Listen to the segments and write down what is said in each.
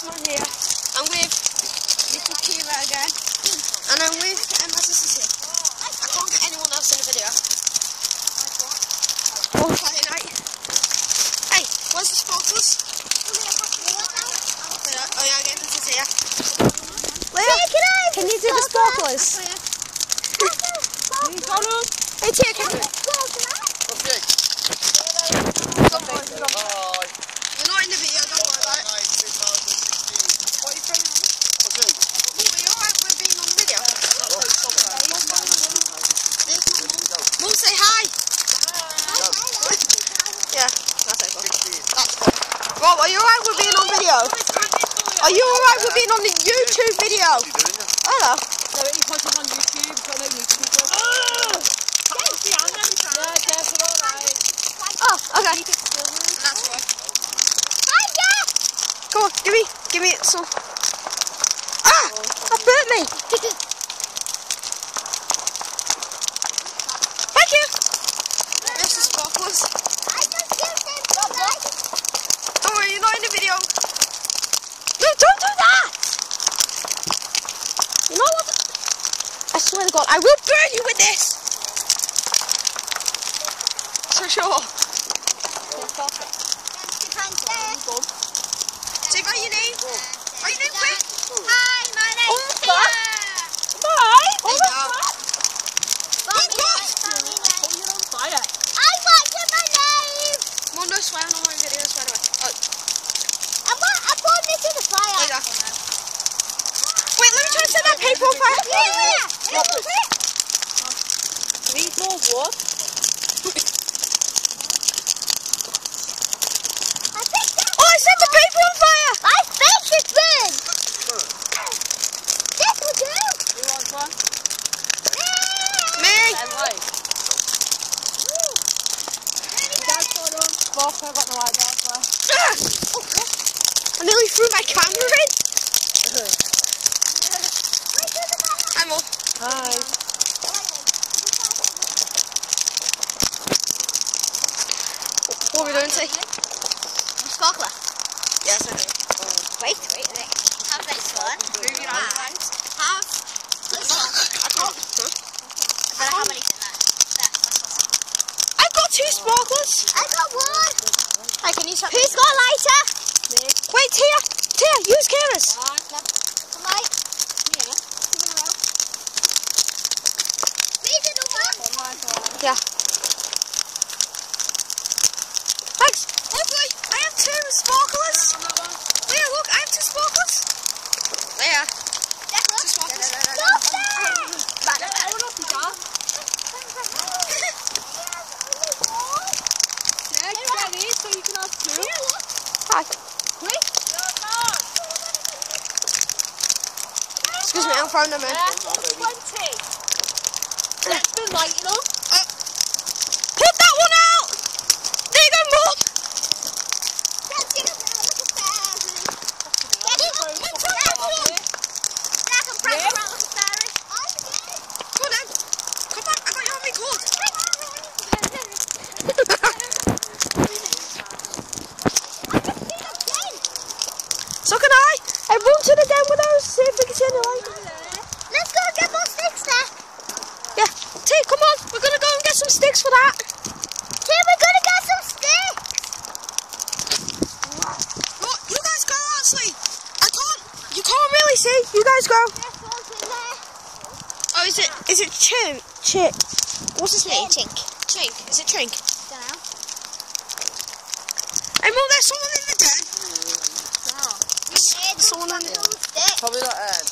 man here. I'm with little Kira again. And I'm with my sister's here. I can't get anyone else in the video. Oh, Friday night. Hey, where's the sparklers? Oh yeah, I get this is here. Leah, can you do the sparklers? Hey Tia, can you? Okay. You're not in the video, don't worry about it. What are you filming? Okay. Are you alright with being on video? Mum, say hi! Yeah, that's it. That's fun. Rob, are you alright with being on video? Are you alright with being on the YouTube video? Hello. No, you put him on YouTube, so I know YouTube. Oh, okay. That's right. Come on, give me some. Ah! That burnt me! Thank you! There's the sparklers. Don't worry, you're not in the video. No, don't do that! You know what? I swear to God, I will burn you with this! For sure. Say by your name. Are you named quick? Hi, my name's Tia. Bye. You're on fire. I want my name. Mom, no swearing on my videos, by the way. Oh. I poured this in the fire. There you go. Wait, let me try and set that paper on fire. Yeah. Need more wood? I set the paper on fire! I fixed it, Ben! This will do! Who wants one? Me! Bonfire, got no idea. I nearly threw my camera in. Hi, Mum. Hi. What are we doing today? Sparkler. Yes, I do. Wait. Have this one. Move your eyes. Have this one. I can't. I don't have anything there. I've got 2 sparklers. I got one. Hey, can you set Who's got a lighter? Me. Wait, Tia, use Kira's. Some light. Need another? Yeah. Thanks. Look, I have 2 sparklers. Leah, look, I have 2 sparklers. Leah. 2 sparklers. So you can have 2. Hi. Excuse me, I'm throwing them in. 20. That's been lighting up. Put that one out! There you go, Mum. Go on then. Come back, I got you on me cord. So can I. I run to the den with those, see if we can see any light. Let's go and get more sticks there. Yeah, T, come on, we're gonna go and get some sticks for that. Here, we're gonna get some sticks. Look, you guys go actually. You can't really see. You guys go. There's one's in there. Oh, is it Chink? What's his name? Chink. Is it Chink? Dunno. Hey, Mum, there's someone in the den. There's Someone in the den. Probably not Ed.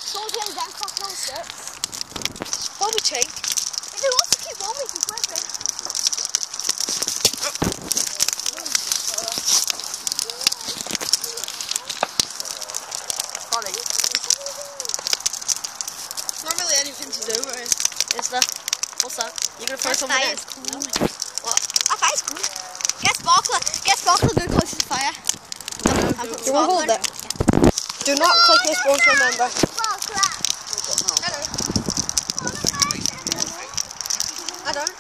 Someone's in the den cracking on sticks. Probably Chink. If he wants to keep on, we can flip it. Not really anything to do, right? Is there? What's that? You're gonna throw something in? Cool. What? That fire's cool. Get sparkler, go close to the fire. You want to hold it? Do not click this once, remember. Hello. I don't.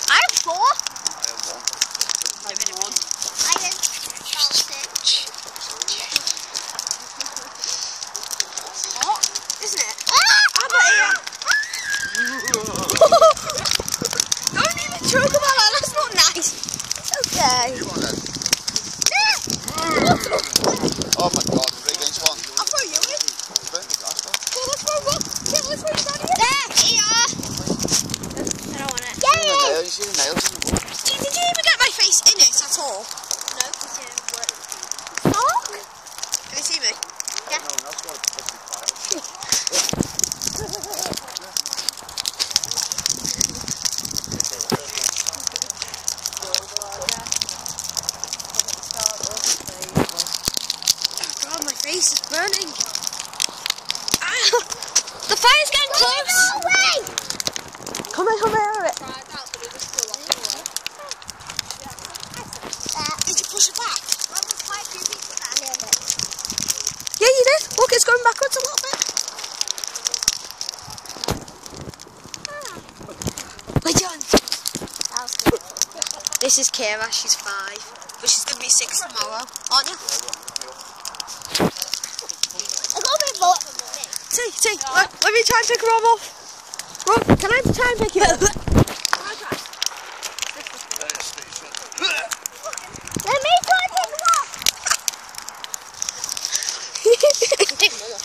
I have 4. I have 1. I have day. Oh my god, 3 against 1. I'll throw you in. Burn the glass, though. Okay, let's throw one. Yeah, let's throw you down here. There, here. I don't want it. Yeah. You see the nails in the wood? Did you even get my face in it at all? No, because it didn't work. Fuck. Can you see me? Yeah. No, that's got a fucking fire. God, my face is burning. Ah, the fire's getting close. Go away! Come here, Did you push it back? Yeah, you did. Look, it's going backwards a little bit. Wait, John. This is Kira, she's 5. But she's going to be 6 tomorrow, aren't you? See, let me try and pick Rob up. Rob, can I try and pick you up? Let me try and pick him up! Pick him up.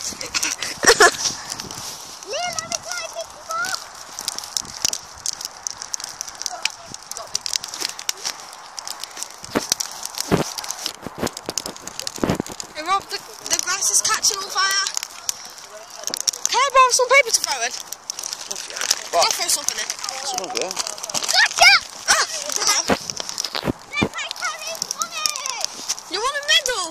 Liam, let me try and pick him up! Hey Rob, the grass is catching on fire. Can I borrow some paper to throw in? What? I'll throw something in. Someone there. Gotcha! Ah! Let's try carrying money! You're on the middle!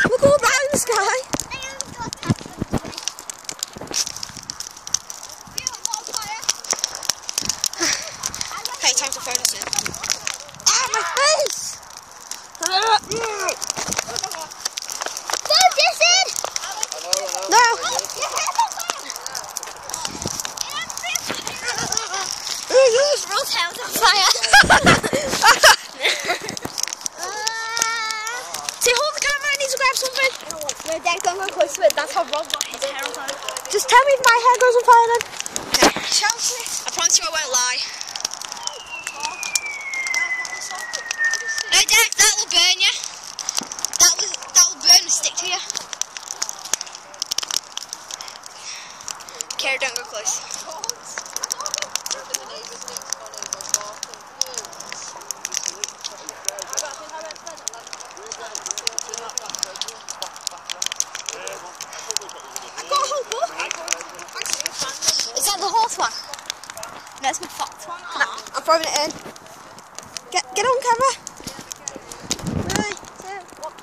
Look all that in the sky! Okay, time to throw this in. Ah, my face! Throw this in! No! Roll's hair was on fire. See, hold the camera, I need to grab something. No, Dad, don't go close to it. That's how Rob got his hair on fire. Just tell me if my hair goes on fire then. Okay. I promise you I won't lie. No, Dad, that will burn you. That will burn and stick to you. Kara, don't go close. I've got a whole book. Is that the horse one? No, it's my fox one. No, I'm throwing it in. Get on camera. 3, 2, 1.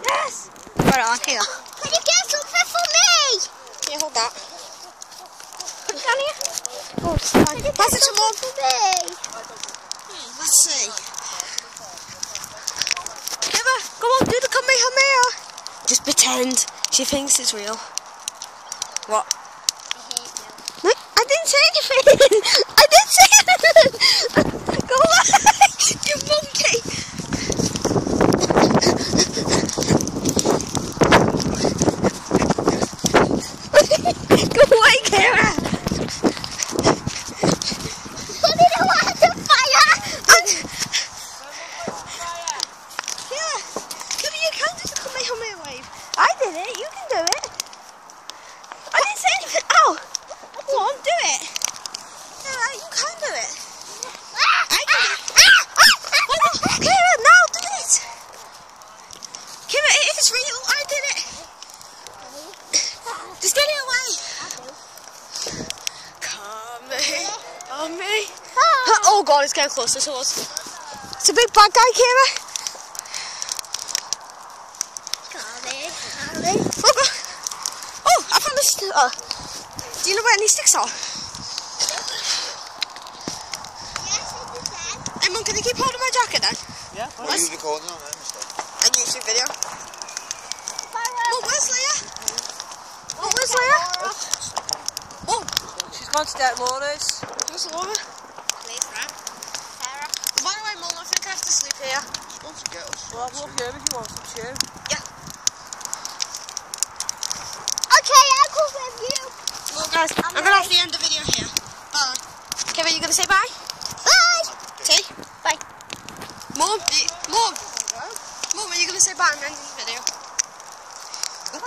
Yes! Right on, here. Can you get something for me? Here, hold that. Put it down here. Oh, it's fine. Can you Pass get it to Mum. something for me? Let's see. Emma, come on, do the Kamehameha. Just pretend she thinks it's real. What? No, I didn't say anything. I didn't say anything. Go away, you monkey. Go away, Kara. Put it in water fire! Kara, come here, you can't do the Kamehameha wave. I did it, you can do it. I didn't say anything. Ow! Go on, do it. Yeah, you can do it. I can do it. Kara, now do it. Kara, it is real. I did it. Just get it away. Come here. On me. Oh God, it's getting closer to us. It's a big bad guy, Kara. Oh God. Oh, I found this. Do you know where any sticks are? Hey Mum, can you keep holding my jacket then? Yeah. What are you recording on there, mister? A YouTube video. Mum, where's Leah? Mum, where's Leah? Mum, She's gone to get Laura's. where's Laura? Please, right? Sarah. By the way, Mum, I think I have to sleep here. She wants to get us. Well, I've looked here if you want some too. Okay, I'll come with you. Well guys, I'm gonna have to end the video here. Bye. Kevin, are you going to say bye? Bye. T? Bye. Mum, Mum, are you going to say bye? I'm ending the video. Bye.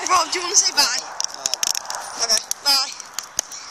Rob, do you want to say bye? Okay.